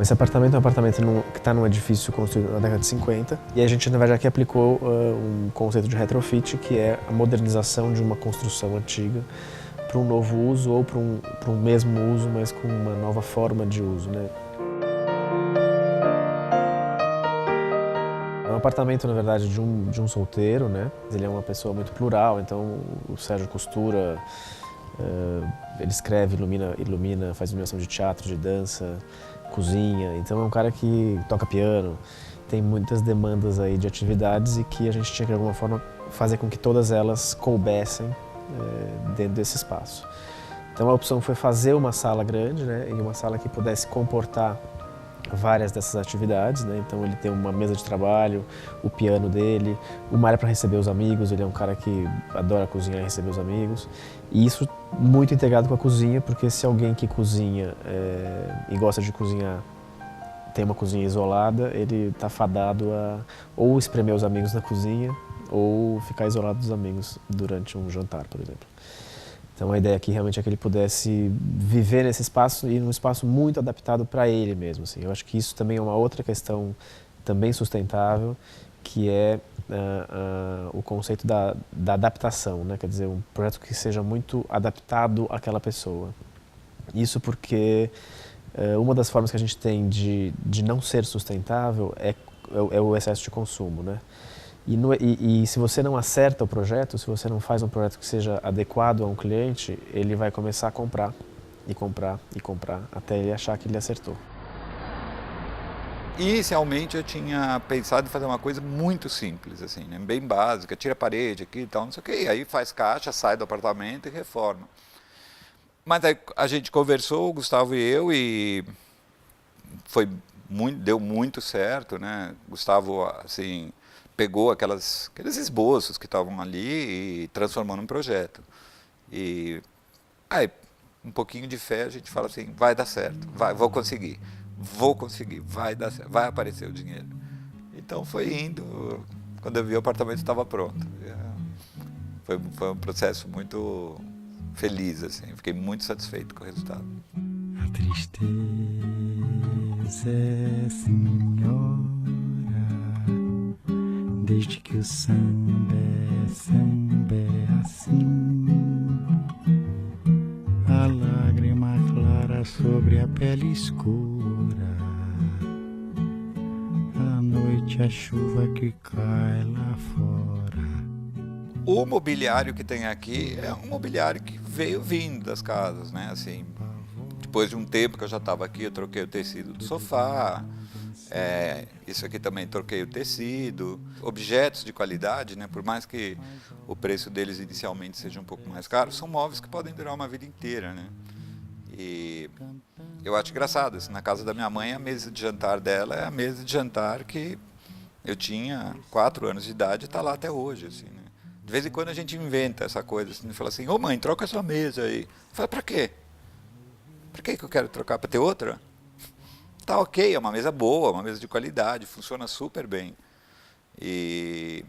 Esse apartamento é um apartamento que está num edifício construído na década de 50 e a gente, na verdade, aqui aplicou um conceito de retrofit, que é a modernização de uma construção antiga para um novo uso ou para um mesmo uso, mas com uma nova forma de uso, né? É um apartamento, na verdade, de um solteiro, né? Ele é uma pessoa muito plural, então o Sérgio costura, ele escreve, ilumina, faz iluminação de teatro, de dança, cozinha. Então é um cara que toca piano, tem muitas demandas aí de atividades e que a gente tinha que, de alguma forma, fazer com que todas elas coubessem dentro desse espaço. Então a opção foi fazer uma sala grande, né? E uma sala que pudesse comportar várias dessas atividades, né? Então ele tem uma mesa de trabalho, o piano dele, uma área para receber os amigos. Ele é um cara que adora cozinhar e receber os amigos, e isso muito integrado com a cozinha, porque se alguém que cozinha e gosta de cozinhar tem uma cozinha isolada, ele está fadado a ou espremer os amigos na cozinha ou ficar isolado dos amigos durante um jantar, por exemplo. Então a ideia aqui realmente é que ele pudesse viver nesse espaço e num espaço muito adaptado para ele mesmo, assim. Eu acho que isso também é uma outra questão também sustentável, que é o conceito da adaptação, né? Quer dizer, um projeto que seja muito adaptado àquela pessoa. Isso porque uma das formas que a gente tem de não ser sustentável é o excesso de consumo, né? E se você não acerta o projeto, se você não faz um projeto que seja adequado a um cliente, ele vai começar a comprar, e comprar, e comprar, até ele achar que ele acertou. Inicialmente eu tinha pensado em fazer uma coisa muito simples, assim, né? Bem básica, tira a parede aqui e tal, não sei o que, e aí faz caixa, sai do apartamento e reforma. Mas aí a gente conversou, o Gustavo e eu, e deu muito certo, né? Gustavo, assim, pegou aqueles esboços que estavam ali e transformou num projeto. E aí, um pouquinho de fé, a gente fala assim, vai dar certo, vou conseguir, vai dar certo, vai aparecer o dinheiro. Então foi indo, quando eu vi o apartamento estava pronto. Foi um processo muito feliz, assim, fiquei muito satisfeito com o resultado. A tristeza é senhora, desde que o samba é assim. A lágrima clara sobre a pele escura, à noite a chuva que cai lá fora. O mobiliário que tem aqui é um mobiliário que veio vindo das casas, né? Assim, depois de um tempo que eu já estava aqui, eu troquei o tecido do sofá. Isso aqui também troquei o tecido. Objetos de qualidade, né? Por mais que o preço deles inicialmente seja um pouco mais caro, são móveis que podem durar uma vida inteira, né? E eu acho engraçado, assim, na casa da minha mãe, a mesa de jantar dela é a mesa de jantar que eu tinha 4 anos de idade e está lá até hoje, assim, né? De vez em quando a gente inventa essa coisa, assim, fala assim, ô mãe, troca essa mesa aí. Eu falo, pra quê? Pra que eu quero trocar? Pra ter outra? Tá ok, é uma mesa boa, uma mesa de qualidade, funciona super bem. E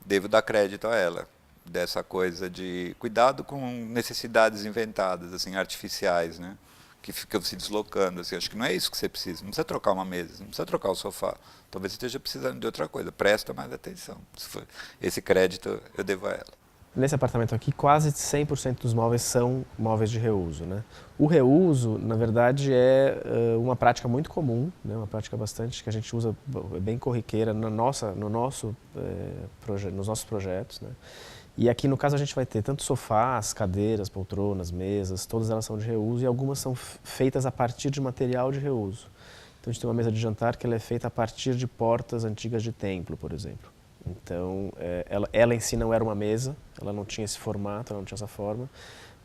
devo dar crédito a ela, dessa coisa de cuidado com necessidades inventadas, assim, artificiais, né? Que ficam se deslocando, assim. Acho que não é isso que você precisa, não precisa trocar uma mesa, não precisa trocar o sofá. Talvez você esteja precisando de outra coisa, presta mais atenção. Esse crédito eu devo a ela. Nesse apartamento aqui, quase 100% dos móveis são móveis de reuso, né? O reuso, na verdade, é uma prática muito comum, né? Uma prática bastante que a gente usa bem corriqueira nos nossos projetos, né? E aqui, no caso, a gente vai ter tanto sofás, cadeiras, poltronas, mesas, todas elas são de reuso e algumas são feitas a partir de material de reuso. Então, a gente tem uma mesa de jantar que ela é feita a partir de portas antigas de templo, por exemplo. Então, ela em si não era uma mesa, ela não tinha esse formato, ela não tinha essa forma,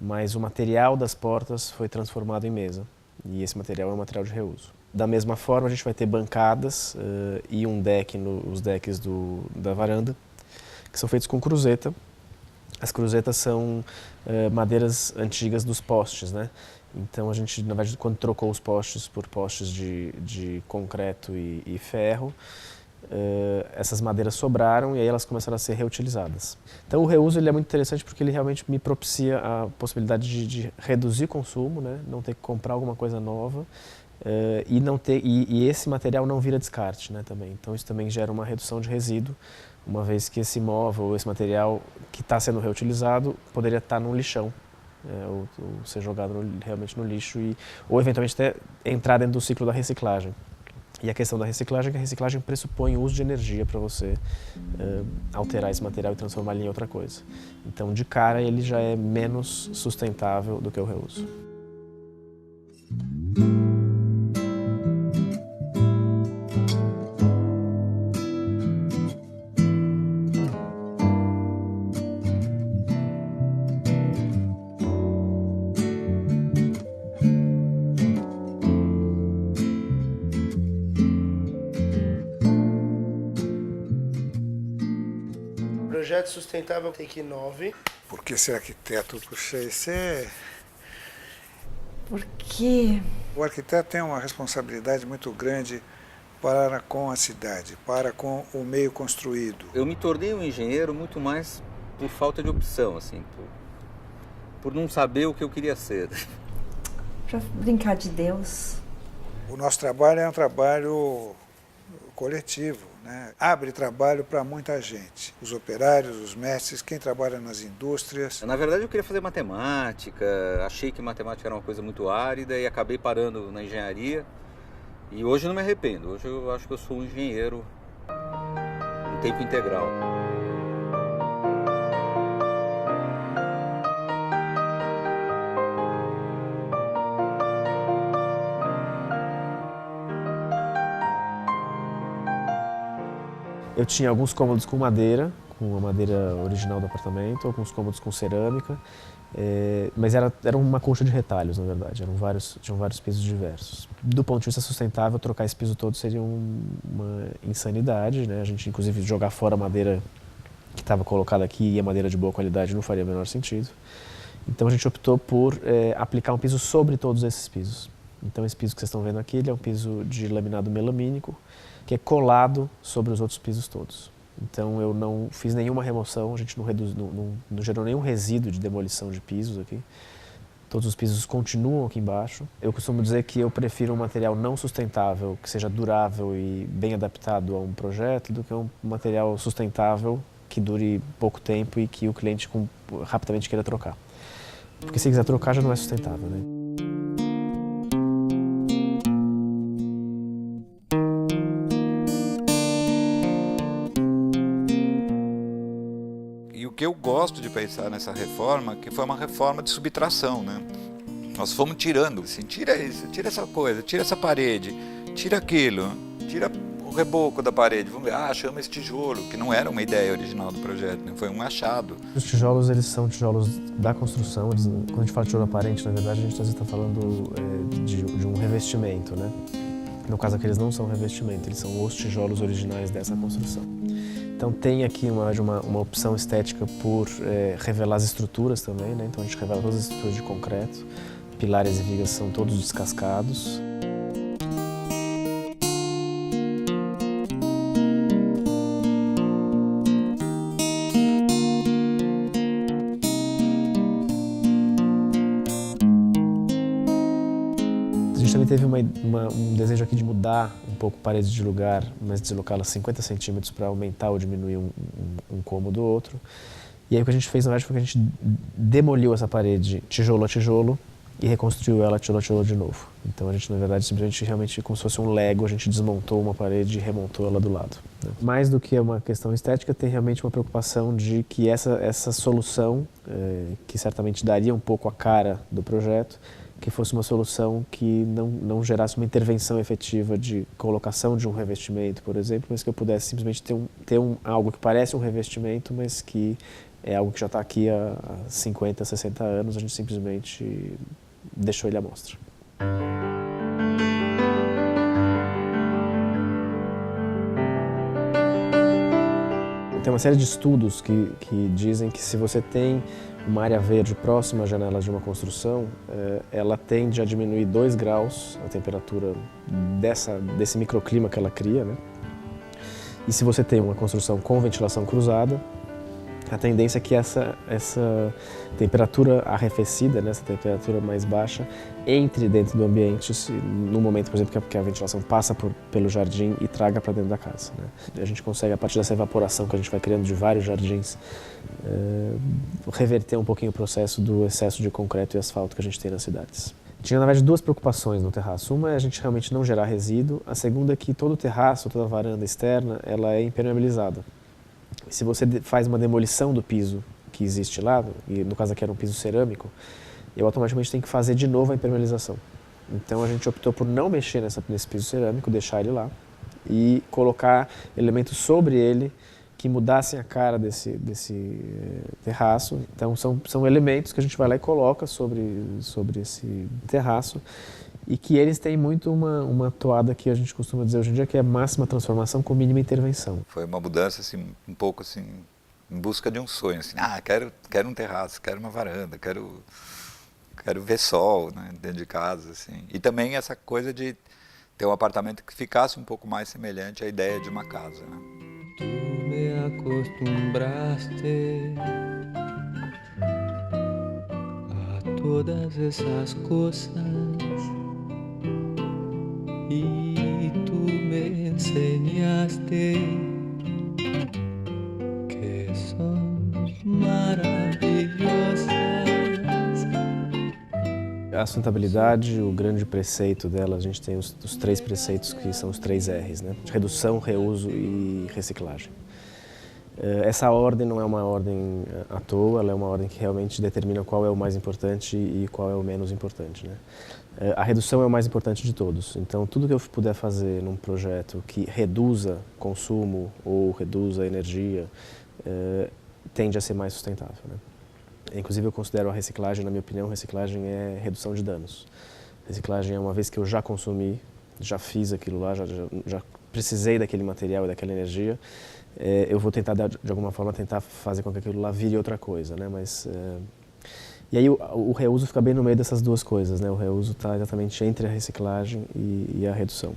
mas o material das portas foi transformado em mesa, e esse material é um material de reuso. Da mesma forma, a gente vai ter bancadas e um deck, os decks da varanda, que são feitos com cruzeta. As cruzetas são madeiras antigas dos postes, né? Então, a gente, na verdade, quando trocou os postes por postes de concreto e ferro, essas madeiras sobraram e aí elas começaram a ser reutilizadas. Então o reuso ele é muito interessante porque ele realmente me propicia a possibilidade de reduzir consumo, né? Não ter que comprar alguma coisa nova e esse material não vira descarte, né, também. Então isso também gera uma redução de resíduo, uma vez que esse móvel, esse material que está sendo reutilizado poderia estar no lixão, ou ser jogado realmente no lixo ou eventualmente até entrar dentro do ciclo da reciclagem. E a questão da reciclagem é que a reciclagem pressupõe o uso de energia para você alterar esse material e transformar ele em outra coisa. Então, de cara, ele já é menos sustentável do que o reuso. Projeto Sustentável Take 9. Por que ser arquiteto? Puxa, isso é... Por quê? O arquiteto tem uma responsabilidade muito grande para com a cidade, para com o meio construído. Eu me tornei um engenheiro muito mais por falta de opção, assim, por não saber o que eu queria ser. Pra brincar de Deus. O nosso trabalho é um trabalho coletivo, né? Abre trabalho para muita gente. Os operários, os mestres, quem trabalha nas indústrias. Na verdade, eu queria fazer matemática, achei que matemática era uma coisa muito árida e acabei parando na engenharia. E hoje eu não me arrependo, hoje eu acho que eu sou um engenheiro em tempo integral. Eu tinha alguns cômodos com madeira, com a madeira original do apartamento, alguns cômodos com cerâmica, mas era uma colcha de retalhos, na verdade, tinham vários pisos diversos. Do ponto de vista sustentável, trocar esse piso todo seria uma insanidade, né? A gente, inclusive, jogar fora a madeira que estava colocada aqui e a madeira de boa qualidade não faria o menor sentido. Então a gente optou por aplicar um piso sobre todos esses pisos. Então esse piso que vocês estão vendo aqui, ele é um piso de laminado melamínico, que é colado sobre os outros pisos todos. Então eu não fiz nenhuma remoção, a gente não gerou nenhum resíduo de demolição de pisos aqui. Todos os pisos continuam aqui embaixo. Eu costumo dizer que eu prefiro um material não sustentável, que seja durável e bem adaptado a um projeto, do que um material sustentável que dure pouco tempo e que o cliente rapidamente queira trocar. Porque se quiser trocar já não é sustentável, né? E o que eu gosto de pensar nessa reforma, que foi uma reforma de subtração, né? Nós fomos tirando, assim, tira isso, tira essa coisa, tira essa parede, tira aquilo, tira o reboco da parede, vamos ver, achamos esse tijolo, que não era uma ideia original do projeto, né? Foi um achado. Os tijolos, eles são tijolos da construção, quando a gente fala de tijolo aparente, na verdade, a gente está falando de um revestimento, né? No caso aqui, eles não são revestimento, eles são os tijolos originais dessa construção. Então tem aqui uma opção estética por revelar as estruturas também, né? Então a gente revela todas as estruturas de concreto, pilares e vigas são todos descascados. A gente também teve um desejo aqui de mudar um pouco paredes de lugar, mas deslocá-las 50 centímetros para aumentar ou diminuir um cômodo ou outro. E aí o que a gente fez, na verdade, foi que a gente demoliu essa parede tijolo a tijolo e reconstruiu ela tijolo a tijolo de novo. Então a gente, na verdade, simplesmente realmente como se fosse um Lego, a gente desmontou uma parede e remontou ela do lado, né? Mais do que uma questão estética, tem realmente uma preocupação de que essa solução, que certamente daria um pouco a cara do projeto, que fosse uma solução que não gerasse uma intervenção efetiva de colocação de um revestimento, por exemplo, mas que eu pudesse simplesmente ter algo que parece um revestimento, mas que é algo que já está aqui há 50, 60 anos, a gente simplesmente deixou ele à mostra. Tem uma série de estudos que dizem que se você tem uma área verde próxima às janelas de uma construção, ela tende a diminuir 2 graus a temperatura desse microclima que ela cria, né? E se você tem uma construção com ventilação cruzada, a tendência é que essa temperatura arrefecida, né, essa temperatura mais baixa, entre dentro do ambiente no momento, por exemplo, que a ventilação passa pelo jardim e traga para dentro da casa. Né? A gente consegue, a partir dessa evaporação que a gente vai criando de vários jardins, reverter um pouquinho o processo do excesso de concreto e asfalto que a gente tem nas cidades. Tinha, na verdade, duas preocupações no terraço. Uma é a gente realmente não gerar resíduo. A segunda é que todo o terraço, toda a varanda externa, ela é impermeabilizada. Se você faz uma demolição do piso que existe lá, e no caso aqui era um piso cerâmico, eu automaticamente tenho que fazer de novo a impermeabilização. Então a gente optou por não mexer nesse piso cerâmico, deixar ele lá e colocar elementos sobre ele que mudassem a cara desse terraço. Então são elementos que a gente vai lá e coloca sobre esse terraço e que eles têm muito uma toada que a gente costuma dizer hoje em dia que é máxima transformação com mínima intervenção. Foi uma mudança assim, um pouco assim, em busca de um sonho, assim, quero um terraço, quero uma varanda, quero ver sol, né, dentro de casa, assim. E também essa coisa de ter um apartamento que ficasse um pouco mais semelhante à ideia de uma casa, né? Tú me acostumbraste a todas esas cosas y tú me enseñaste que son maravillosas. A sustentabilidade, o grande preceito dela, a gente tem os três preceitos que são os 3 R's, né? Redução, reuso e reciclagem. Essa ordem não é uma ordem à toa, ela é uma ordem que realmente determina qual é o mais importante e qual é o menos importante, né? A redução é o mais importante de todos, então tudo que eu puder fazer num projeto que reduza consumo ou reduza energia tende a ser mais sustentável, né? Inclusive eu considero a reciclagem, na minha opinião, reciclagem é redução de danos. Reciclagem é uma vez que eu já consumi, já fiz aquilo lá, já precisei daquele material e daquela energia, eu vou tentar, de alguma forma, tentar fazer com que aquilo lá vire outra coisa, né? E aí o reuso fica bem no meio dessas duas coisas, né? O reuso está exatamente entre a reciclagem e a redução.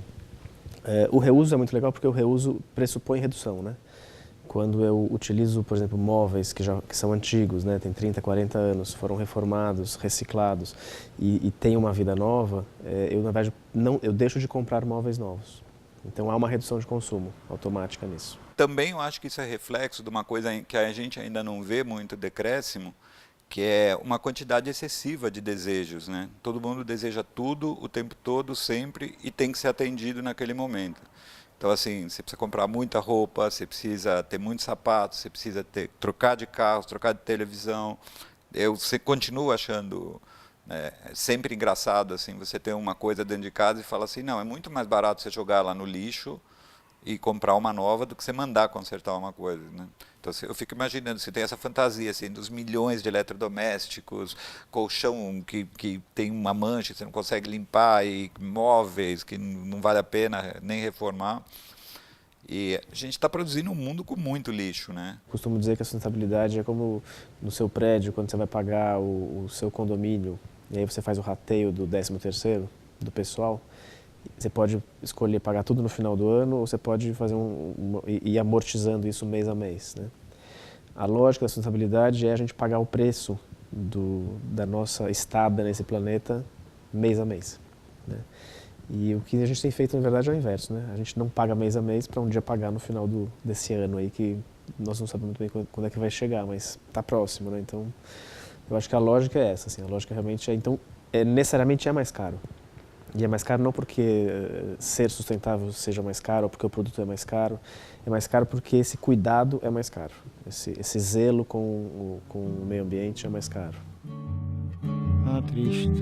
O reuso é muito legal porque o reuso pressupõe redução, né? Quando eu utilizo, por exemplo, móveis que são antigos, né, tem 30, 40 anos, foram reformados, reciclados e têm uma vida nova, eu, na verdade, eu deixo de comprar móveis novos. Então há uma redução de consumo automática nisso. Também eu acho que isso é reflexo de uma coisa que a gente ainda não vê muito decréscimo, que é uma quantidade excessiva de desejos, né? Todo mundo deseja tudo, o tempo todo, sempre, e tem que ser atendido naquele momento. Então, assim, você precisa comprar muita roupa, você precisa ter muitos sapatos, você precisa trocar de carro, trocar de televisão. Você continua achando sempre engraçado, assim, você ter uma coisa dentro de casa e fala assim, não, é muito mais barato você jogar lá no lixo e comprar uma nova do que você mandar consertar uma coisa, né? Então, eu fico imaginando, você tem essa fantasia assim, dos milhões de eletrodomésticos, colchão que tem uma mancha, você não consegue limpar, e móveis que não vale a pena nem reformar. E a gente está produzindo um mundo com muito lixo, né? Costumo dizer que a sustentabilidade é como no seu prédio, quando você vai pagar o seu condomínio, e aí você faz o rateio do 13º do pessoal. Você pode escolher pagar tudo no final do ano ou você pode fazer ir amortizando isso mês a mês, né? A lógica da sustentabilidade é a gente pagar o preço da nossa estada nesse planeta mês a mês, né? E o que a gente tem feito, na verdade, é o inverso, né? A gente não paga mês a mês para um dia pagar no final desse ano aí, que nós não sabemos muito bem quando é que vai chegar, mas está próximo, né? Então, eu acho que a lógica é essa, assim, a lógica realmente é, então, necessariamente é mais caro. E é mais caro não porque ser sustentável seja mais caro ou porque o produto é mais caro porque esse cuidado é mais caro, esse zelo com o meio ambiente é mais caro. A tristeza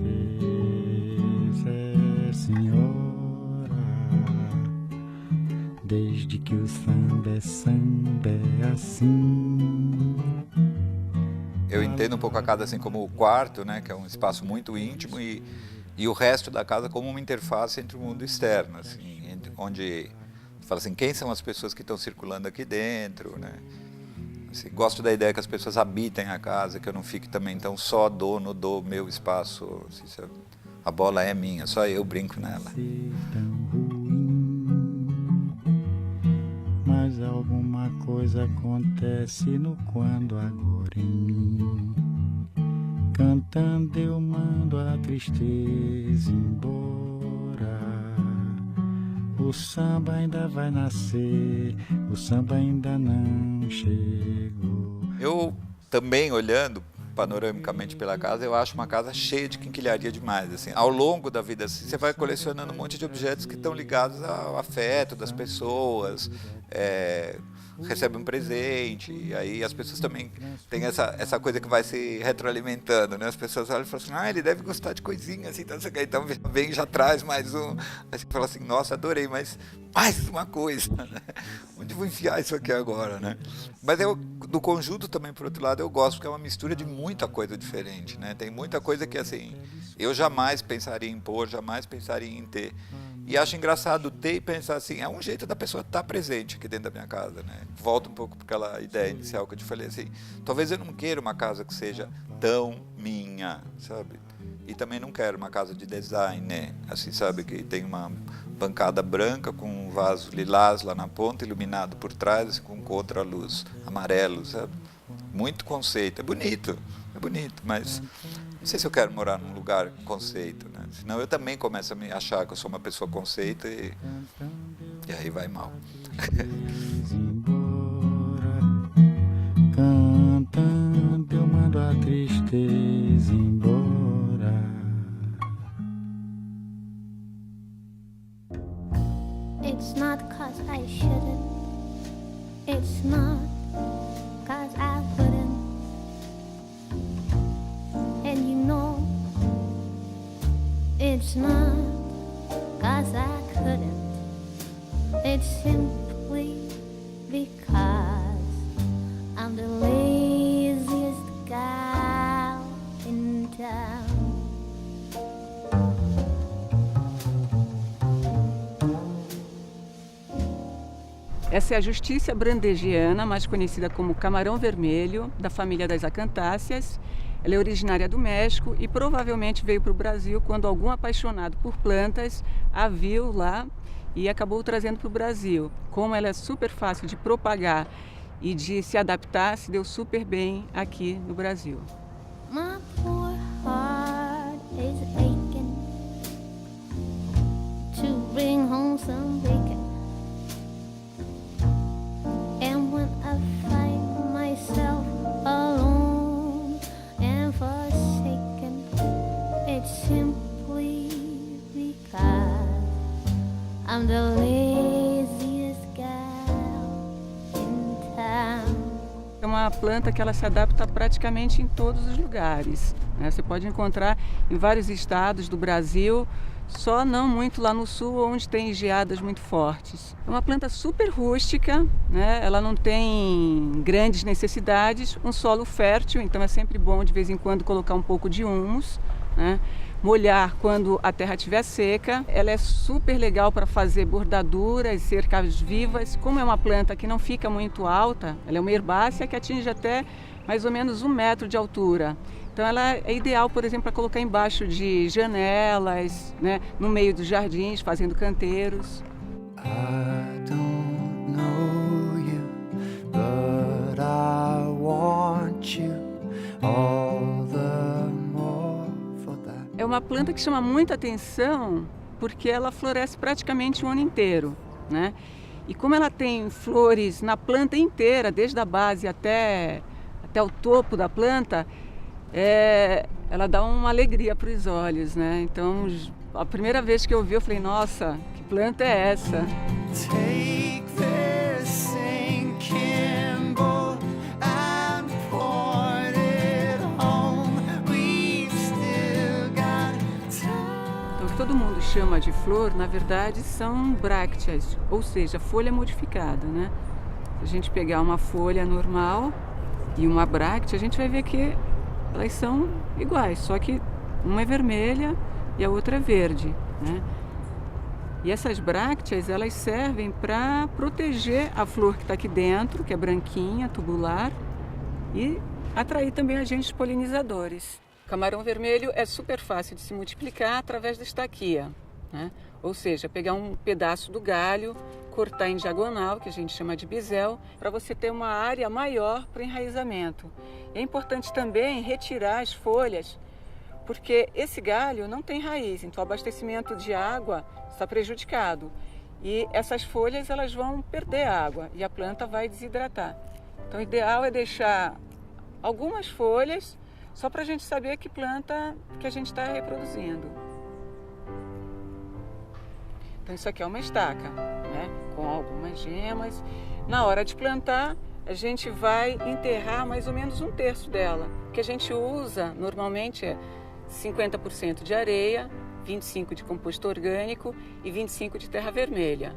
é senhora, desde que o samba é assim. Eu entendo um pouco a casa assim como o quarto, né, que é um espaço muito íntimo e o resto da casa como uma interface entre o mundo externo, assim, onde fala assim, quem são as pessoas que estão circulando aqui dentro, né? Assim, gosto da ideia que as pessoas habitem a casa, que eu não fique também tão só dono do meu espaço, assim, a bola é minha, só eu brinco nela. Mas vezes alguma coisa acontece no quando agora em mim. Cantando eu mando a tristeza embora. O samba ainda vai nascer, o samba ainda não chegou. Eu também, olhando panoramicamente pela casa, eu acho uma casa cheia de quinquilharia demais. Assim, ao longo da vida, assim, você vai colecionando um monte de objetos que estão ligados ao afeto das pessoas, recebe um presente, e aí as pessoas também têm essa coisa que vai se retroalimentando, né? As pessoas olham e falam assim, ele deve gostar de coisinha, assim, então vem, já traz mais um. Aí você fala assim, nossa, adorei, mas mais uma coisa, né? Onde vou enfiar isso aqui agora, né? Mas do conjunto também, por outro lado, eu gosto, porque é uma mistura de muita coisa diferente, né? Tem muita coisa que, assim, eu jamais pensaria em pôr, jamais pensaria em ter. E acho engraçado ter e pensar assim, é um jeito da pessoa estar presente aqui dentro da minha casa, né? Volto um pouco para aquela ideia inicial que eu te falei assim, talvez eu não queira uma casa que seja tão minha, sabe? E também não quero uma casa de design, né? Assim, sabe, que tem uma bancada branca com um vaso lilás lá na ponta, iluminado por trás, assim, com contra-luz amarelo, sabe? Muito conceito, é bonito, mas não sei se eu quero morar num lugar conceito, né? Senão eu também começo a me achar que eu sou uma pessoa conceito e aí vai mal. Cantando eu mando a tristeza embora. It's not 'cause I shouldn't. It's not 'cause I wouldn't. And you know, it's not 'cause I couldn't. It's simply because I'm the laziest gal in town. Essa é a Justiça brandegiana, mais conhecida como camarão vermelho, da família das acantáceas. Ela é originária do México e provavelmente veio para o Brasil quando algum apaixonado por plantas a viu lá e acabou trazendo para o Brasil. Como ela é super fácil de propagar e de se adaptar, se deu super bem aqui no Brasil. My poor heart is aching to bring home some bacon. And when I find myself alone and forsaken, it's simply because I'm the laziest gal in town. É uma planta que ela se adapta praticamente em todos os lugares, né? Você pode encontrar em vários estados do Brasil, só não muito lá no sul, onde tem geadas muito fortes. É uma planta super rústica, né? Ela não tem grandes necessidades, um solo fértil, então é sempre bom de vez em quando colocar um pouco de humus, né? Molhar quando a terra estiver seca. Ela é super legal para fazer bordaduras, cercas vivas. Como é uma planta que não fica muito alta, ela é uma herbácea que atinge até mais ou menos 1 metro de altura. Então ela é ideal, por exemplo, para colocar embaixo de janelas, né, no meio dos jardins, fazendo canteiros. I don't know you, but I want you all the more for that. É uma planta que chama muita atenção porque ela floresce praticamente o ano inteiro, né? E como ela tem flores na planta inteira, desde a base até o topo da planta, ela dá uma alegria para os olhos, né? Então, a primeira vez que eu vi, eu falei, nossa, que planta é essa? Take this sinking boat and point it home. We've still got time. Então, o que todo mundo chama de flor, na verdade, são brácteas, ou seja, folha modificada, né? Se a gente pegar uma folha normal e uma bráctea, a gente vai ver que elas são iguais, só que uma é vermelha e a outra é verde, né? E essas brácteas, elas servem para proteger a flor que está aqui dentro, que é branquinha, tubular, e atrair também agentes polinizadores. O camarão vermelho é super fácil de se multiplicar através da estaquia. né? Ou seja, pegar um pedaço do galho, cortar em diagonal, que a gente chama de bisel, para você ter uma área maior para o enraizamento. É importante também retirar as folhas, porque esse galho não tem raiz, então o abastecimento de água está prejudicado. E essas folhas elas vão perder água e a planta vai desidratar. Então o ideal é deixar algumas folhas só para a gente saber que planta que a gente está reproduzindo. Então isso aqui é uma estaca, né, com algumas gemas. Na hora de plantar, a gente vai enterrar mais ou menos 1/3 dela. O que a gente usa normalmente é 50% de areia, 25% de composto orgânico e 25% de terra vermelha.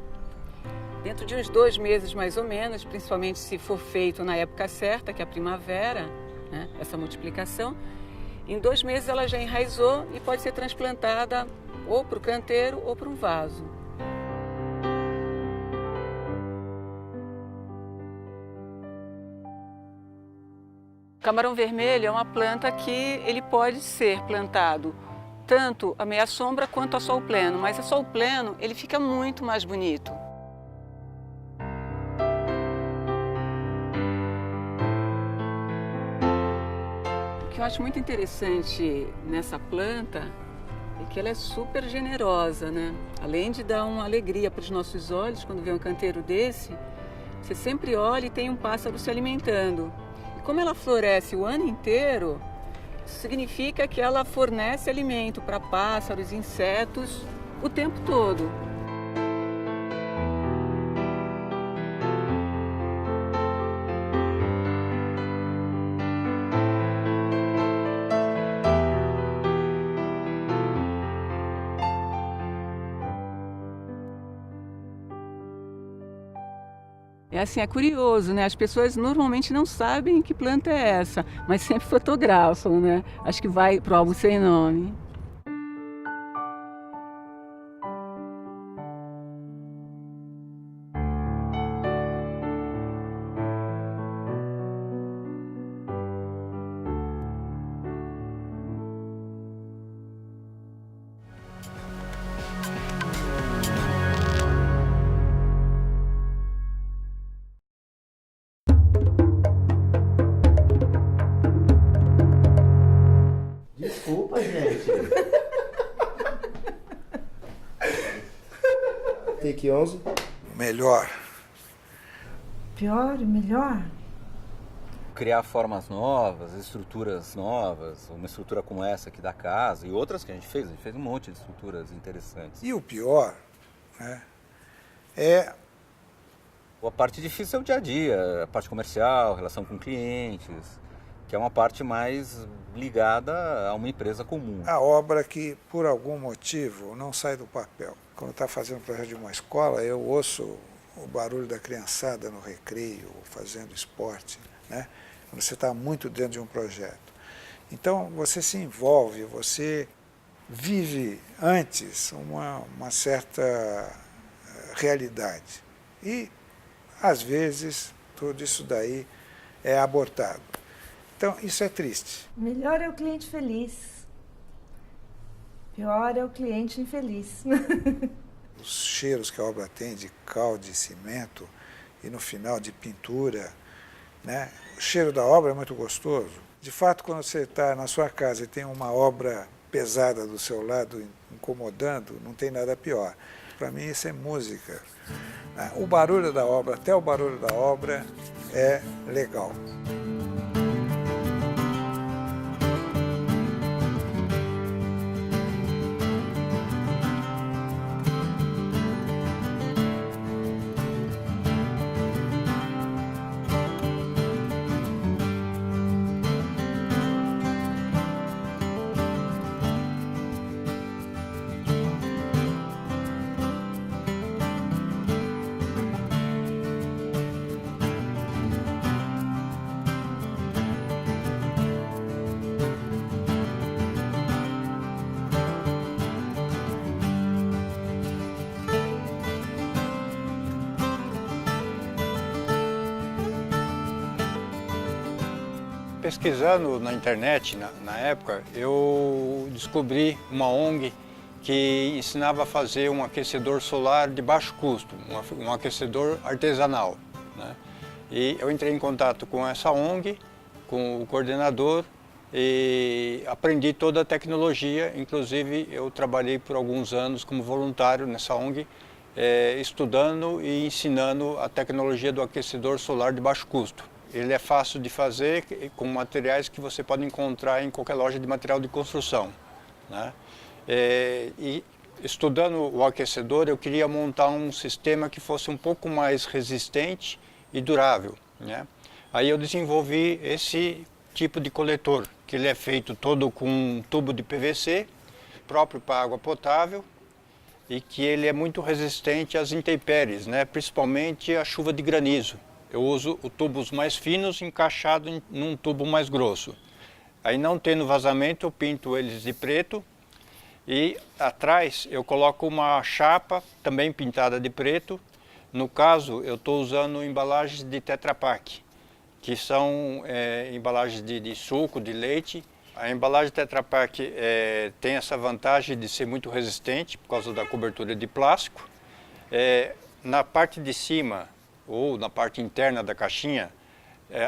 Dentro de uns 2 meses mais ou menos, principalmente se for feito na época certa, que é a primavera, né, essa multiplicação, em 2 meses ela já enraizou e pode ser transplantada ou para o canteiro ou para um vaso. O camarão vermelho é uma planta que ele pode ser plantado tanto a meia sombra quanto a sol pleno, mas a sol pleno ele fica muito mais bonito. O que eu acho muito interessante nessa planta é que ela é super generosa, né? Além de dar uma alegria para os nossos olhos quando vê um canteiro desse, você sempre olha e tem um pássaro se alimentando. E como ela floresce o ano inteiro, isso significa que ela fornece alimento para pássaros, insetos, o tempo todo. É assim, é curioso, né? As pessoas normalmente não sabem que planta é essa, mas sempre fotografam, né? Acho que vai pro álbum sem nome. Desculpa, gente. Take 11. Melhor. Pior, melhor? Criar formas novas, estruturas novas, uma estrutura como essa aqui da casa e outras que a gente fez um monte de estruturas interessantes. E o pior, né, é A parte difícil é o dia a dia, a parte comercial, relação com clientes, que é uma parte mais ligada a uma empresa comum. a obra que, por algum motivo, não sai do papel. Quando está fazendo um projeto de uma escola, eu ouço o barulho da criançada no recreio, fazendo esporte, né? Quando você está muito dentro de um projeto. Então, você se envolve, você vive antes uma certa realidade. E, às vezes, tudo isso daí é abortado. Então, isso é triste. Melhor é o cliente feliz. Pior é o cliente infeliz. Os cheiros que a obra tem de cal, de cimento e no final de pintura, né? O cheiro da obra é muito gostoso. De fato, quando você está na sua casa e tem uma obra pesada do seu lado incomodando, não tem nada pior. Para mim isso é música. O barulho da obra, até o barulho da obra é legal. Pesquisando na internet, na época, eu descobri uma ONG que ensinava a fazer um aquecedor solar de baixo custo, um aquecedor artesanal, né? E eu entrei em contato com essa ONG, com o coordenador, e aprendi toda a tecnologia. Inclusive eu trabalhei por alguns anos como voluntário nessa ONG, estudando e ensinando a tecnologia do aquecedor solar de baixo custo. Ele é fácil de fazer com materiais que você pode encontrar em qualquer loja de material de construção, né? E estudando o aquecedor, eu queria montar um sistema que fosse um pouco mais resistente e durável, né? Aí eu desenvolvi esse tipo de coletor, que ele é feito todo com um tubo de PVC, próprio para água potável, e que ele é muito resistente às intempéries, né? Principalmente à chuva de granizo. Eu uso os tubos mais finos encaixados num tubo mais grosso. Aí, não tendo vazamento, eu pinto eles de preto, e atrás eu coloco uma chapa também pintada de preto. No caso, eu estou usando embalagens de Tetra Pak, que são embalagens de suco, de leite. A embalagem Tetra Pak tem essa vantagem de ser muito resistente por causa da cobertura de plástico. Na parte de cima, ou na parte interna da caixinha,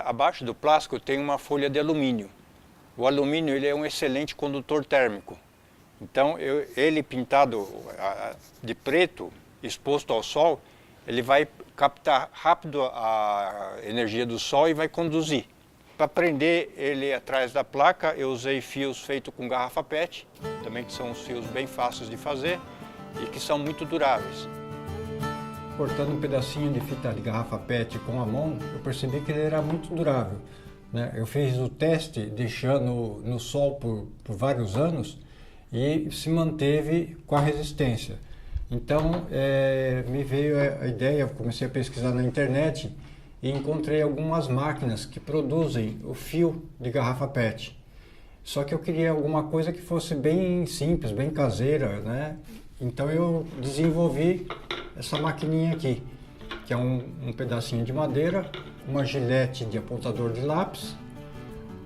abaixo do plástico tem uma folha de alumínio. O alumínio ele é um excelente condutor térmico. Então, ele pintado de preto, exposto ao sol, ele vai captar rápido a energia do sol e vai conduzir. Para prender ele atrás da placa, eu usei fios feitos com garrafa PET, também que são uns fios bem fáceis de fazer e que são muito duráveis. Cortando um pedacinho de fita de garrafa PET com a mão, eu percebi que ele era muito durável, né? Eu fiz o teste deixando no sol por vários anos e se manteve com a resistência. Então, me veio a ideia, comecei a pesquisar na internet e encontrei algumas máquinas que produzem o fio de garrafa PET. Só que eu queria alguma coisa que fosse bem simples, bem caseira, né? Então eu desenvolvi essa maquininha aqui, que é um pedacinho de madeira, uma gilete de apontador de lápis,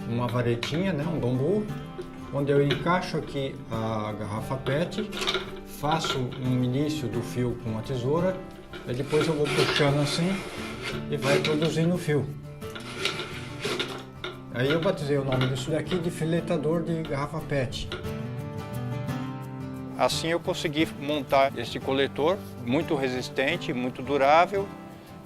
uma varetinha, né, um bambu, onde eu encaixo aqui a garrafa PET, faço um início do fio com uma tesoura, e depois eu vou puxando assim e vai produzindo o fio. Aí eu batizei o nome disso daqui de filetador de garrafa PET. Assim eu consegui montar esse coletor muito resistente, muito durável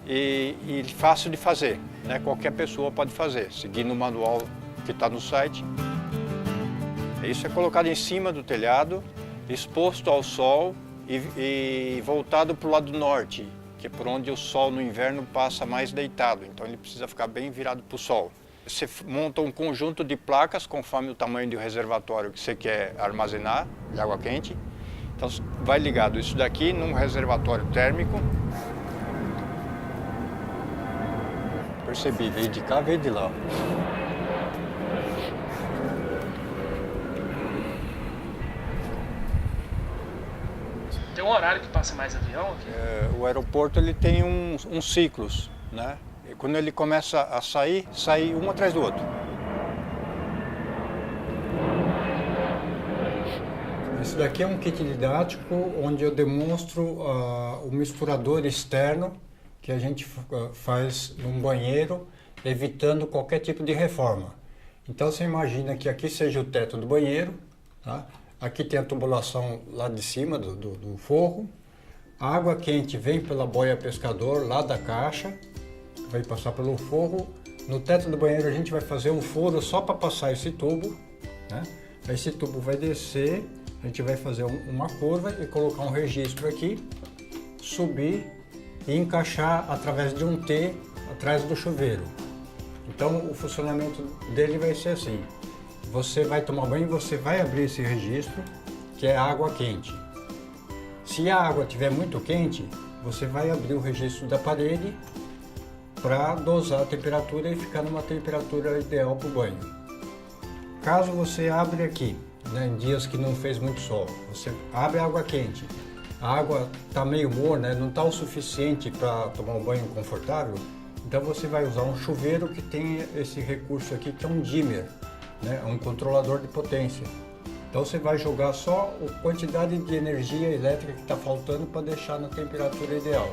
e fácil de fazer, né? Qualquer pessoa pode fazer, seguindo o manual que está no site. Isso é colocado em cima do telhado, exposto ao sol e voltado para o lado norte, que é por onde o sol no inverno passa mais deitado, então ele precisa ficar bem virado para o sol. Você monta um conjunto de placas conforme o tamanho do reservatório que você quer armazenar de água quente. Então vai ligado isso daqui num reservatório térmico. Percebi, veio de cá, veio de lá. Tem um horário que passa mais avião aqui? O aeroporto ele tem uns ciclos, né? E quando ele começa a sair, sai um atrás do outro. Esse daqui é um kit didático onde eu demonstro o misturador externo que a gente faz num banheiro, evitando qualquer tipo de reforma. Então você imagina que aqui seja o teto do banheiro, tá? Aqui tem a tubulação lá de cima do forro. A água quente vem pela boia pescador lá da caixa, vai passar pelo forro. No teto do banheiro a gente vai fazer um furo só para passar esse tubo, né? Esse tubo vai descer, a gente vai fazer uma curva e colocar um registro aqui, subir e encaixar através de um T atrás do chuveiro. Então o funcionamento dele vai ser assim: você vai tomar banho, você vai abrir esse registro, que é água quente. Se a água estiver muito quente, você vai abrir o registro da parede para dosar a temperatura e ficar numa temperatura ideal para o banho. Caso você abre aqui, né, em dias que não fez muito sol, você abre a água quente, a água está meio morna, não está o suficiente para tomar um banho confortável, então você vai usar um chuveiro que tem esse recurso aqui que é um dimmer, né, um controlador de potência. Então você vai jogar só a quantidade de energia elétrica que está faltando para deixar na temperatura ideal.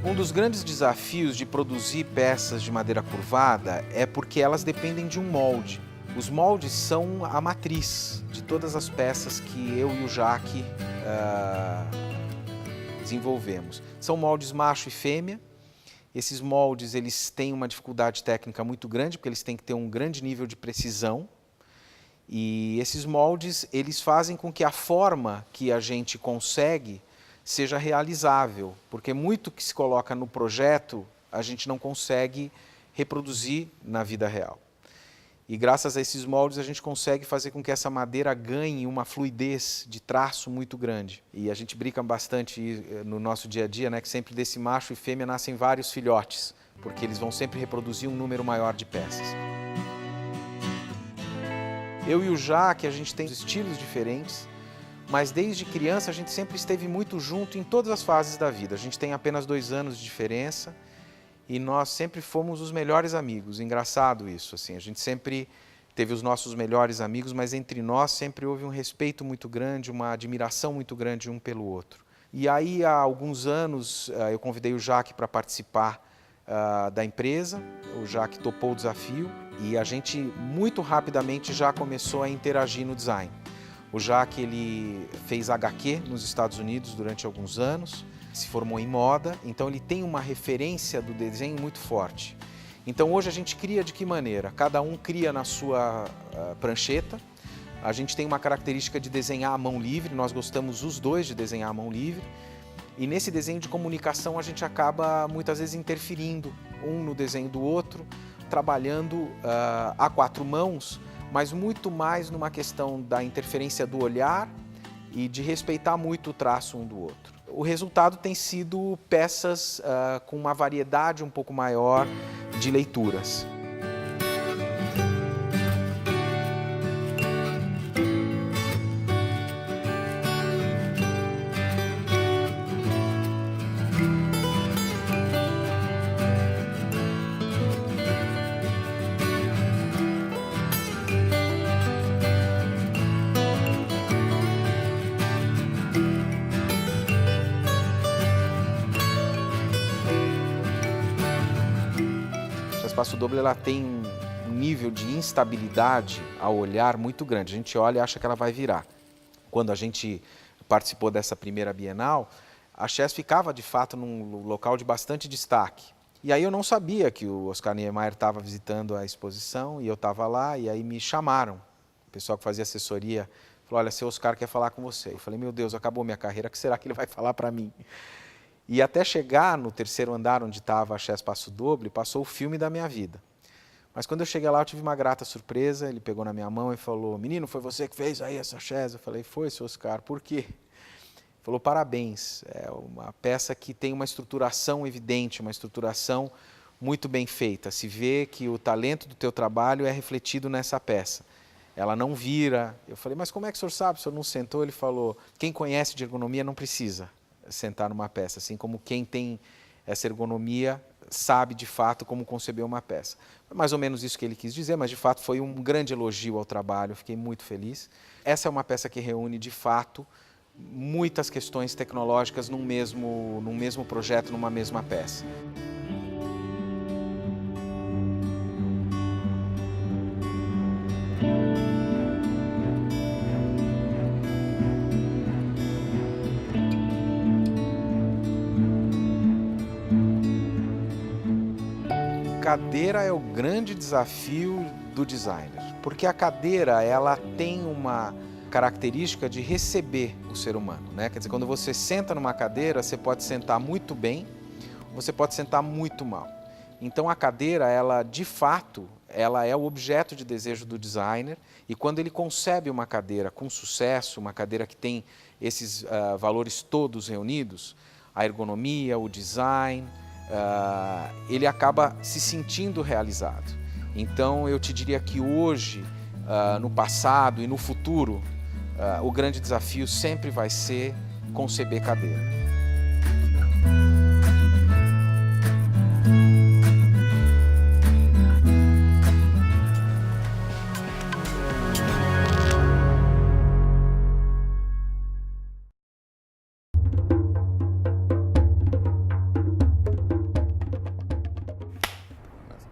Um dos grandes desafios de produzir peças de madeira curvada é porque elas dependem de um molde. Os moldes são a matriz de todas as peças que eu e o Jaque desenvolvemos. São moldes macho e fêmea. Esses moldes eles têm uma dificuldade técnica muito grande, porque eles têm que ter um grande nível de precisão. E esses moldes eles fazem com que a forma que a gente consegue seja realizável, porque muito que se coloca no projeto a gente não consegue reproduzir na vida real. E graças a esses moldes a gente consegue fazer com que essa madeira ganhe uma fluidez de traço muito grande. E a gente brinca bastante no nosso dia a dia, né, que sempre desse macho e fêmea nascem vários filhotes, porque eles vão sempre reproduzir um número maior de peças. Eu e o Jaque, a gente tem estilos diferentes, mas desde criança a gente sempre esteve muito junto em todas as fases da vida. A gente tem apenas 2 anos de diferença e nós sempre fomos os melhores amigos. Engraçado isso, assim, a gente sempre teve os nossos melhores amigos, mas entre nós sempre houve um respeito muito grande, uma admiração muito grande um pelo outro. E aí há alguns anos eu convidei o Jaque para participar da empresa, o Jaque topou o desafio e a gente muito rapidamente já começou a interagir no design. O Jaque ele fez HQ nos Estados Unidos durante alguns anos, se formou em moda, então ele tem uma referência do desenho muito forte. Então hoje a gente cria de que maneira? Cada um cria na sua prancheta. A gente tem uma característica de desenhar à mão livre, nós gostamos os dois de desenhar à mão livre. E nesse desenho de comunicação a gente acaba muitas vezes interferindo um no desenho do outro, trabalhando a 4 mãos, mas muito mais numa questão da interferência do olhar e de respeitar muito o traço um do outro. O resultado tem sido peças com uma variedade um pouco maior de leituras. A Espaço Doble ela tem um nível de instabilidade ao olhar muito grande. A gente olha e acha que ela vai virar. Quando a gente participou dessa primeira Bienal, a Chess ficava de fato num local de bastante destaque. E aí eu não sabia que o Oscar Niemeyer estava visitando a exposição e eu estava lá e aí me chamaram. O pessoal que fazia assessoria falou, olha, seu Oscar quer falar com você. Eu falei, meu Deus, acabou minha carreira, o que será que ele vai falar para mim? E até chegar no 3º andar onde estava a Chess Espaço Doble, passou o filme da minha vida. Mas quando eu cheguei lá, eu tive uma grata surpresa, ele pegou na minha mão e falou, menino, foi você que fez aí essa Chess? Eu falei, foi, seu Oscar, por quê? Ele falou, parabéns, é uma peça que tem uma estruturação evidente, uma estruturação muito bem feita. Se vê que o talento do teu trabalho é refletido nessa peça. Ela não vira. Eu falei, mas como é que o senhor sabe? O senhor não sentou? Ele falou, quem conhece de ergonomia não precisa sentar numa peça, assim como quem tem essa ergonomia sabe de fato como conceber uma peça. Foi mais ou menos isso que ele quis dizer, mas de fato foi um grande elogio ao trabalho, fiquei muito feliz. Essa é uma peça que reúne de fato muitas questões tecnológicas num mesmo projeto, numa mesma peça. Cadeira é o grande desafio do designer, porque a cadeira ela tem uma característica de receber o ser humano, né? Quer dizer, quando você senta numa cadeira, você pode sentar muito bem, você pode sentar muito mal. Então a cadeira, ela de fato, ela é o objeto de desejo do designer, e quando ele concebe uma cadeira com sucesso, uma cadeira que tem esses valores todos reunidos, a ergonomia, o design, ele acaba se sentindo realizado. Então eu te diria que hoje, no passado e no futuro, o grande desafio sempre vai ser conceber cadeira.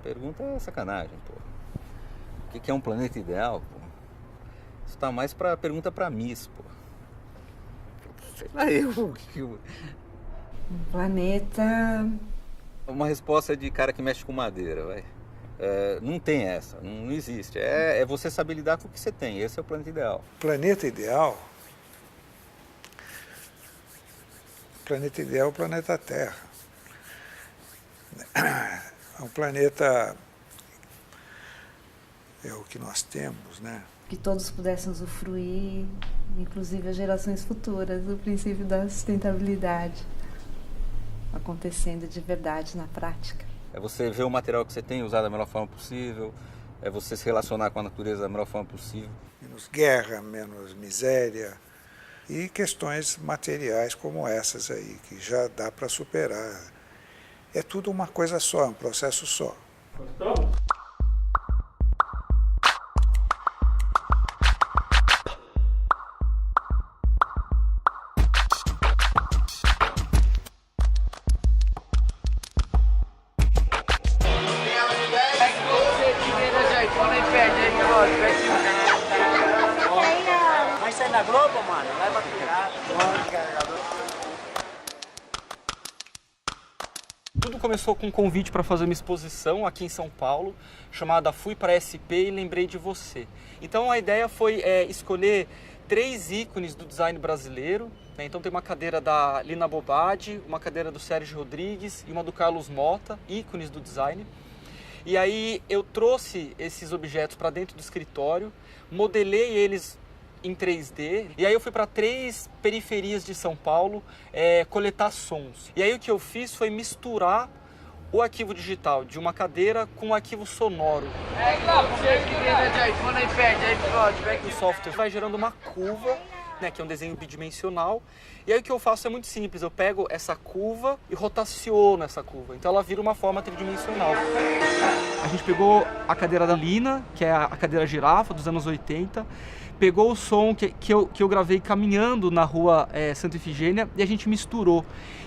Pergunta é sacanagem, pô. O que é um planeta ideal, pô? Isso tá mais pra pergunta pra Miss, pô. Sei lá eu. Um planeta... Uma resposta de cara que mexe com madeira, vai. Não tem essa, não existe. É você saber lidar com o que você tem. Esse é o planeta ideal. Planeta ideal? O planeta ideal é o planeta Terra. É um planeta, é o que nós temos, né? Que todos pudessem usufruir, inclusive as gerações futuras, o princípio da sustentabilidade acontecendo de verdade na prática. É você ver o material que você tem, usar da melhor forma possível, é você se relacionar com a natureza da melhor forma possível. Menos guerra, menos miséria e questões materiais como essas aí, que já dá para superar. É tudo uma coisa só, um processo só. Gostou? Vai sair na Globo, mano? Vai pra tirar. Tudo começou com um convite para fazer uma exposição aqui em São Paulo, chamada Fui para SP e Lembrei de Você. Então a ideia foi escolher 3 ícones do design brasileiro, né? Então tem uma cadeira da Lina Bobadi, uma cadeira do Sérgio Rodrigues e uma do Carlos Mota, ícones do design. E aí eu trouxe esses objetos para dentro do escritório, modelei eles em 3D, e aí eu fui para 3 periferias de São Paulo coletar sons. E aí o que eu fiz foi misturar o arquivo digital de uma cadeira com o arquivo sonoro. O software vai gerando uma curva, né, que é um desenho bidimensional, e aí o que eu faço é muito simples, eu pego essa curva e rotaciono essa curva, então ela vira uma forma tridimensional. A gente pegou a cadeira da Lina, que é a cadeira girafa dos anos 80, pegou o som que eu gravei caminhando na rua Santa Efigênia e a gente misturou.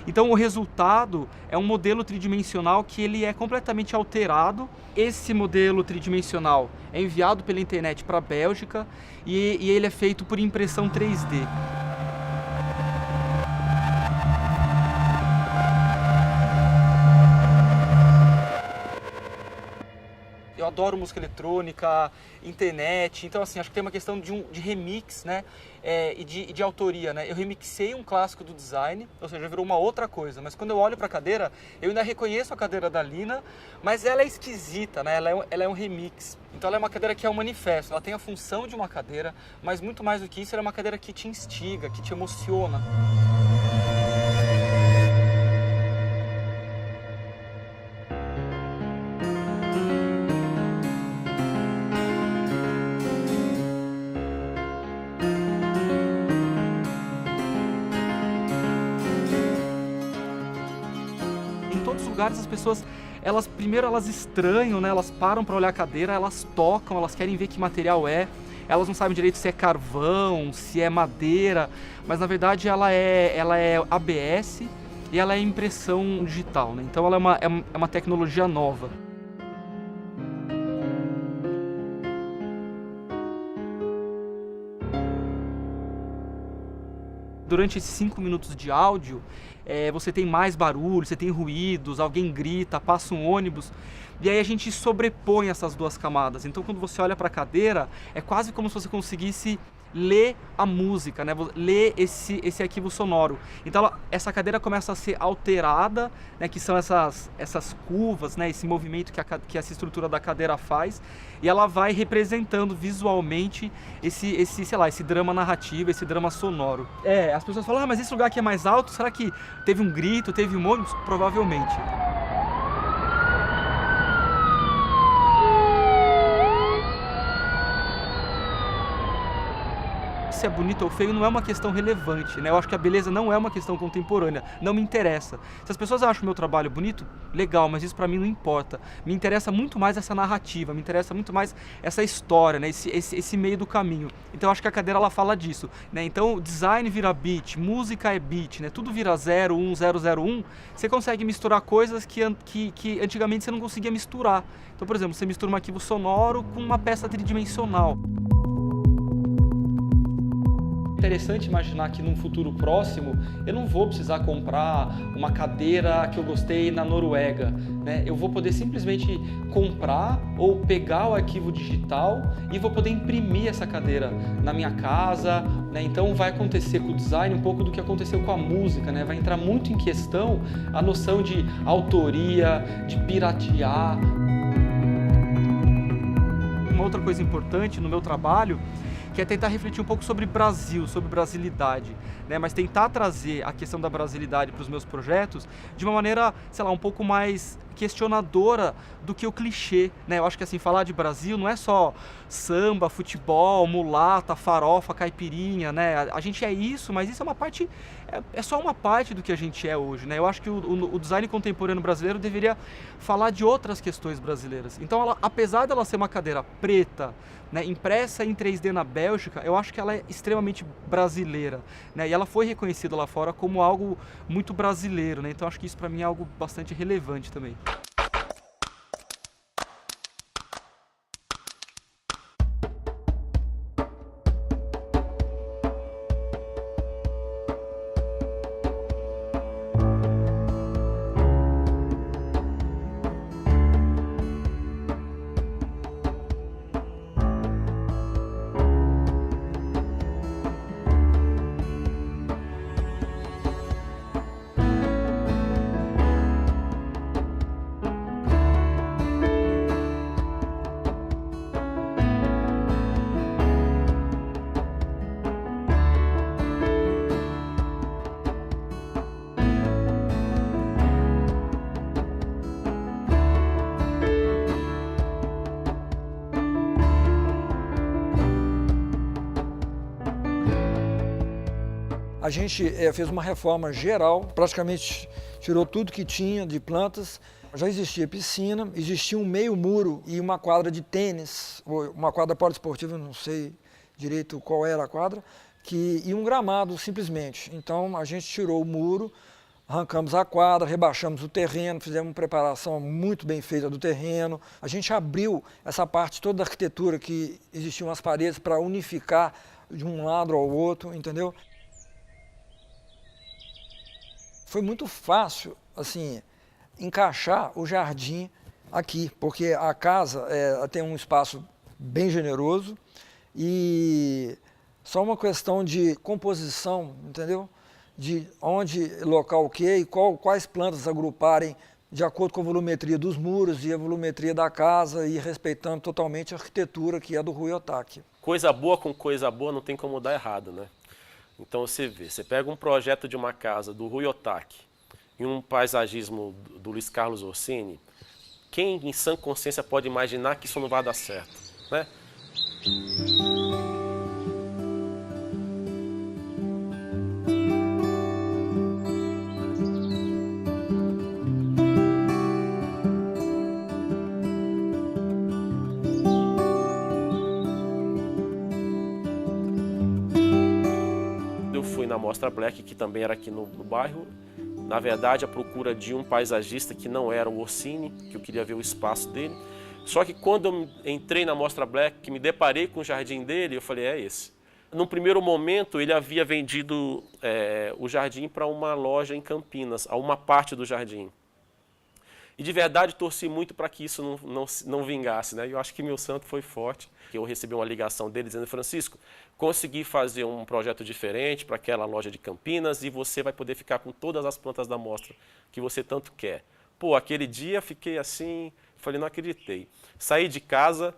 Então o resultado é um modelo tridimensional que ele é completamente alterado. Esse modelo tridimensional é enviado pela internet para a Bélgica e ele é feito por impressão 3D. Eu adoro música eletrônica, internet, então assim, acho que tem uma questão de remix, né, e de autoria, né. Eu remixei um clássico do design, ou seja, virou uma outra coisa, mas quando eu olho para a cadeira, eu ainda reconheço a cadeira da Lina, mas ela é esquisita, né, ela é um remix. Então ela é uma cadeira que é um manifesto, ela tem a função de uma cadeira, mas muito mais do que isso, ela é uma cadeira que te instiga, que te emociona. As pessoas, primeiro elas estranham, né? Elas param para olhar a cadeira, elas tocam, elas querem ver que material é, elas não sabem direito se é carvão, se é madeira, mas na verdade ela é ABS e ela é impressão digital, né? Então ela é uma tecnologia nova. Durante esses 5 minutos de áudio, você tem mais barulho, você tem ruídos, alguém grita, passa um ônibus, e aí a gente sobrepõe essas 2 camadas. Então quando você olha para a cadeira, é quase como se você conseguisse ler a música, né? Ler esse arquivo sonoro. Então essa cadeira começa a ser alterada, né? Que são essas curvas, né? Esse movimento que essa estrutura da cadeira faz, e ela vai representando visualmente esse drama narrativo, esse drama sonoro. As pessoas falam, mas esse lugar aqui é mais alto, será que teve um grito, teve um ônibus? Provavelmente. Se é bonito ou feio não é uma questão relevante, né? Eu acho que a beleza não é uma questão contemporânea, não me interessa. Se as pessoas acham o meu trabalho bonito, legal, mas isso pra mim não importa. Me interessa muito mais essa narrativa, me interessa muito mais essa história, né? Esse meio do caminho. Então eu acho que a cadeira ela fala disso, né? Então design vira beat, música é beat, né? Tudo vira 0, 1, 0, 0, 1. Você consegue misturar coisas que antigamente você não conseguia misturar. Então, por exemplo, você mistura um arquivo sonoro com uma peça tridimensional. É interessante imaginar que num futuro próximo eu não vou precisar comprar uma cadeira que eu gostei na Noruega, né? Eu vou poder simplesmente comprar ou pegar o arquivo digital e vou poder imprimir essa cadeira na minha casa, né? Então vai acontecer com o design um pouco do que aconteceu com a música, né? Vai entrar muito em questão a noção de autoria, de piratear. Uma outra coisa importante no meu trabalho que é tentar refletir um pouco sobre Brasil, sobre brasilidade, né? Mas tentar trazer a questão da brasilidade para os meus projetos de uma maneira, sei lá, um pouco mais questionadora do que o clichê, né? Eu acho que assim, falar de Brasil não é só samba, futebol, mulata, farofa, caipirinha, né? A gente é isso, mas isso é uma parte, é só uma parte do que a gente é hoje, né? Eu acho que o design contemporâneo brasileiro deveria falar de outras questões brasileiras. Então, ela, apesar dela ser uma cadeira preta, né, impressa em 3D na Bélgica, eu acho que ela é extremamente brasileira, né? E ela foi reconhecida lá fora como algo muito brasileiro, né? Então acho que isso para mim é algo bastante relevante também. A gente fez uma reforma geral, praticamente tirou tudo que tinha de plantas. Já existia piscina, existia um meio muro e uma quadra de tênis, ou uma quadra poliesportiva, não sei direito qual era a quadra, e um gramado simplesmente. Então a gente tirou o muro, arrancamos a quadra, rebaixamos o terreno, fizemos uma preparação muito bem feita do terreno. A gente abriu essa parte toda da arquitetura que existiam as paredes para unificar de um lado ao outro, entendeu? Foi muito fácil, assim, encaixar o jardim aqui, porque a casa tem um espaço bem generoso e só uma questão de composição, entendeu? De onde local o quê e quais plantas agruparem de acordo com a volumetria dos muros e a volumetria da casa e respeitando totalmente a arquitetura que é do Rui Otaki. Coisa boa com coisa boa não tem como dar errado, né? Então você vê, você pega um projeto de uma casa do Rui Otaki e um paisagismo do Luiz Carlos Orsini, quem em sã consciência pode imaginar que isso não vai dar certo, né? Na Mostra Black, que também era aqui no bairro, na verdade a procura de um paisagista que não era o Orsini, que eu queria ver o espaço dele. Só que quando eu entrei na Mostra Black, que me deparei com o jardim dele, eu falei, é esse. Num primeiro momento ele havia vendido o jardim para uma loja em Campinas, a uma parte do jardim. E de verdade torci muito para que isso não vingasse, né? E eu acho que meu santo foi forte. Eu recebi uma ligação dele dizendo: Francisco, consegui fazer um projeto diferente para aquela loja de Campinas e você vai poder ficar com todas as plantas da amostra que você tanto quer. Pô, aquele dia fiquei assim, falei, não acreditei. Saí de casa,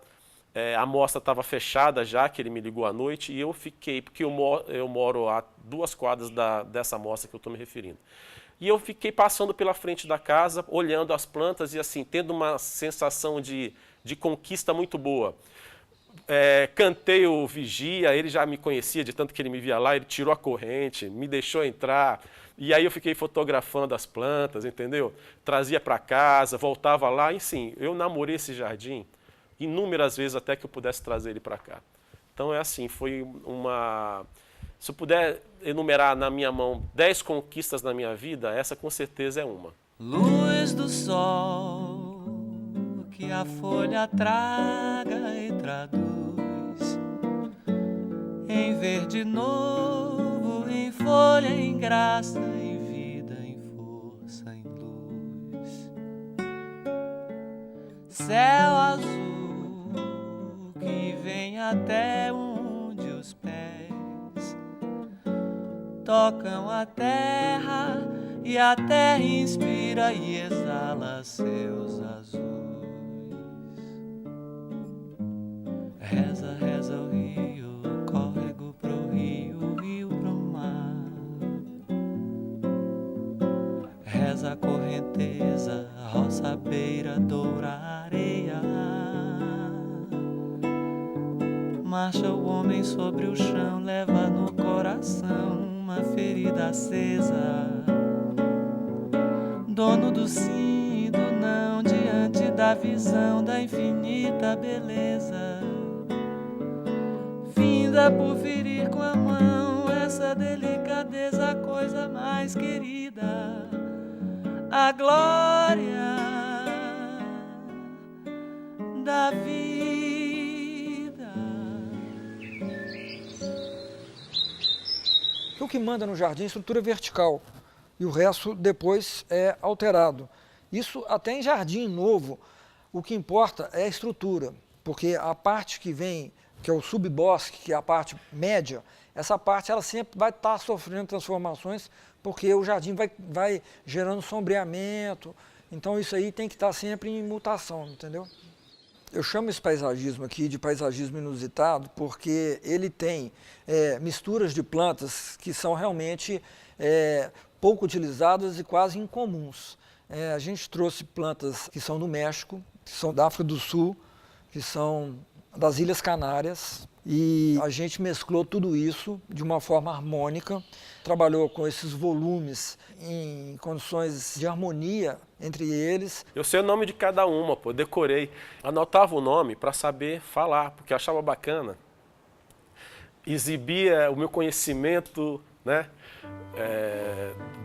a amostra estava fechada já, que ele me ligou à noite, e eu fiquei, porque eu moro a 2 quadras dessa amostra que eu estou me referindo. E eu fiquei passando pela frente da casa, olhando as plantas e assim, tendo uma sensação de conquista muito boa. Cantei o vigia, ele já me conhecia de tanto que ele me via lá, ele tirou a corrente, me deixou entrar. E aí eu fiquei fotografando as plantas, entendeu? Trazia para casa, voltava lá, e sim, eu namorei esse jardim inúmeras vezes até que eu pudesse trazer ele para cá. Então é assim, foi uma... Se eu puder enumerar na minha mão 10 conquistas na minha vida, essa com certeza é uma. Luz do sol que a folha traga e traduz em verde novo, em folha, em graça, em vida, em força, em luz. Céu azul que vem até onde os pés tocam a terra e a terra inspira e exala seus azuis. Reza, reza o rio, córrego pro rio, o rio pro mar. Reza a correnteza, roça, beira, doura, areia. Marcha o homem sobre o chão, leva no coração uma ferida acesa. Dono do sim e do não, diante da visão da infinita beleza. Finda por ferir com a mão essa delicadeza, a coisa mais querida. A glória da vida. O que manda no jardim é estrutura vertical e o resto depois é alterado. Isso até em jardim novo, o que importa é a estrutura, porque a parte que vem, que é o subbosque, que é a parte média, essa parte ela sempre vai estar sofrendo transformações, porque o jardim vai gerando sombreamento, então isso aí tem que estar sempre em mutação, entendeu? Eu chamo esse paisagismo aqui de paisagismo inusitado porque ele tem misturas de plantas que são realmente pouco utilizadas e quase incomuns. A gente trouxe plantas que são do México, que são da África do Sul, que são das Ilhas Canárias, e a gente mesclou tudo isso de uma forma harmônica, trabalhou com esses volumes em condições de harmonia entre eles. Eu sei o nome de cada uma, pô, decorei. Anotava o nome para saber falar, porque eu achava bacana. Exibia o meu conhecimento, né,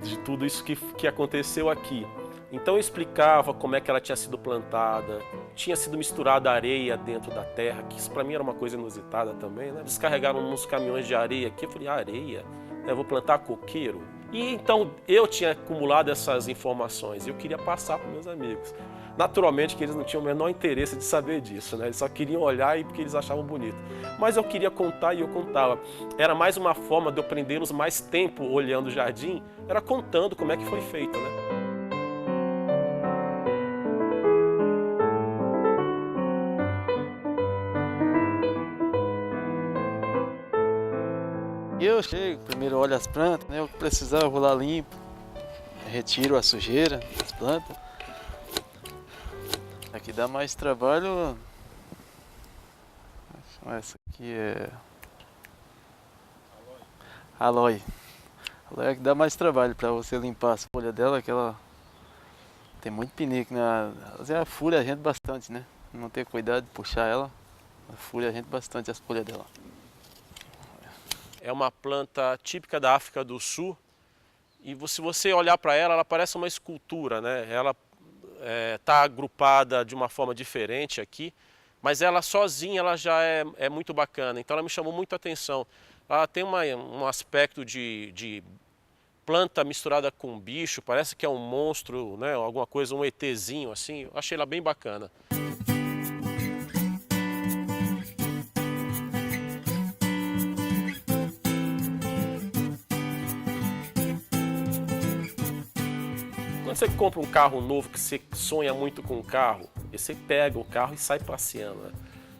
de tudo isso que aconteceu aqui. Então eu explicava como é que ela tinha sido plantada, tinha sido misturada areia dentro da terra, que isso para mim era uma coisa inusitada também, né? Descarregaram uns caminhões de areia aqui, eu falei, areia? Eu vou plantar coqueiro? E então eu tinha acumulado essas informações e eu queria passar para meus amigos. Naturalmente que eles não tinham o menor interesse de saber disso, né? Eles só queriam olhar e porque eles achavam bonito. Mas eu queria contar e eu contava. Era mais uma forma de eu prendê-los mais tempo olhando o jardim, era contando como é que foi feito, né? Eu chego, primeiro olho as plantas, né? O que precisar eu vou lá limpo, retiro a sujeira das plantas. Aqui dá mais trabalho. Essa aqui é aloe. Aloe é que dá mais trabalho para você limpar as folhas dela, que ela tem muito pinico, né? Ela fura a gente bastante, né? Não ter cuidado de puxar ela, fura a gente bastante as folhas dela. É uma planta típica da África do Sul e se você olhar para ela, ela parece uma escultura, né? Ela está agrupada de uma forma diferente aqui, mas ela sozinha ela já é muito bacana, então ela me chamou muito a atenção. Ela tem um aspecto de planta misturada com bicho, parece que é um monstro, né? Alguma coisa, um ETzinho assim. Eu achei ela bem bacana. Quando você compra um carro novo, que você sonha muito com o carro, e você pega o carro e sai passeando, né?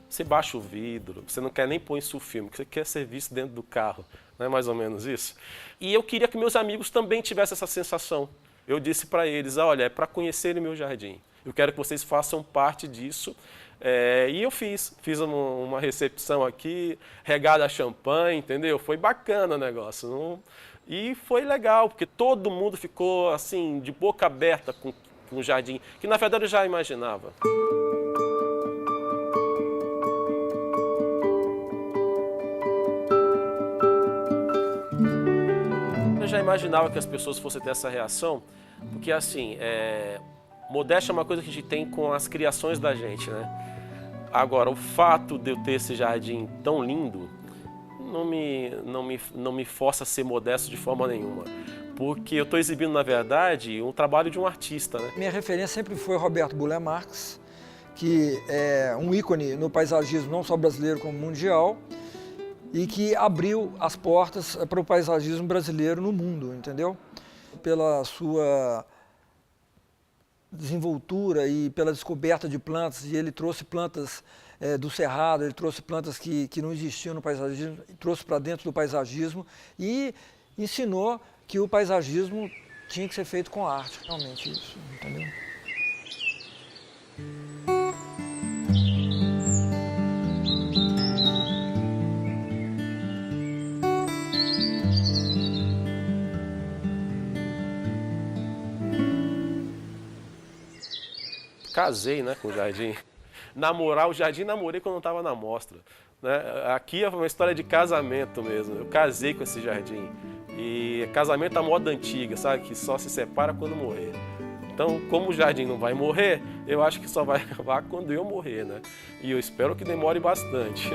Você baixa o vidro, você não quer nem pôr isso filme, você quer ser visto dentro do carro, não é mais ou menos isso? E eu queria que meus amigos também tivessem essa sensação. Eu disse para eles, olha, é para conhecerem meu jardim, eu quero que vocês façam parte disso. E eu fiz uma recepção aqui, regada a champanhe, entendeu? Foi bacana o negócio. E foi legal, porque todo mundo ficou assim, de boca aberta com o jardim, que na verdade eu já imaginava. Eu já imaginava que as pessoas fossem ter essa reação, porque assim, modéstia é uma coisa que a gente tem com as criações da gente, né? Agora, o fato de eu ter esse jardim tão lindo, não me força a ser modesto de forma nenhuma, porque eu estou exibindo, na verdade, um trabalho de um artista, né? Minha referência sempre foi Roberto Burle Marx, que é um ícone no paisagismo não só brasileiro como mundial, e que abriu as portas para o paisagismo brasileiro no mundo, entendeu? Pela sua desenvoltura e pela descoberta de plantas, e ele trouxe plantas do cerrado, ele trouxe plantas que não existiam no paisagismo, trouxe para dentro do paisagismo e ensinou que o paisagismo tinha que ser feito com arte, realmente isso, entendeu? Casei, né, com o jardim. Namorar o jardim, namorei quando eu estava na mostra, né? Aqui é uma história de casamento mesmo. Eu casei com esse jardim. E casamento à moda antiga, sabe? Que só se separa quando morrer. Então, como o jardim não vai morrer, eu acho que só vai acabar quando eu morrer, né? E eu espero que demore bastante.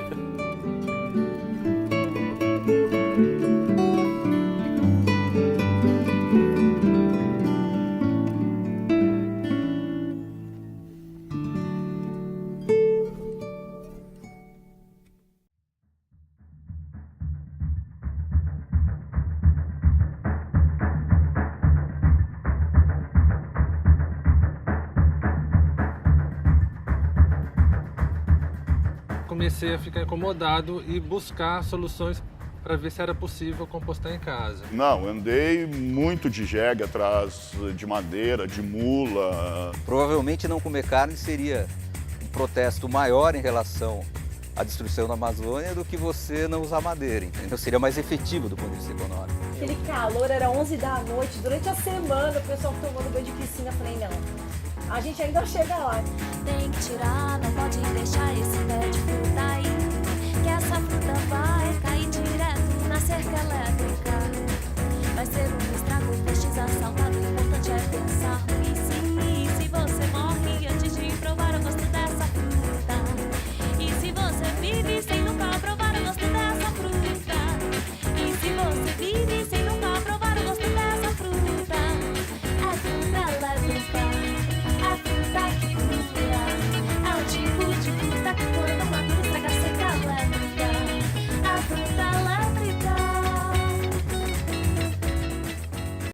Comecei a ficar incomodado e buscar soluções para ver se era possível compostar em casa. Não, andei muito de jegue atrás de madeira, de mula. Provavelmente não comer carne seria um protesto maior em relação à destruição da Amazônia do que você não usar madeira, entendeu? Seria mais efetivo do ponto de vista econômico. Aquele calor, era 11 da noite, durante a semana o pessoal tomando banho de piscina, eu falei, não, a gente ainda chega lá. Tem que tirar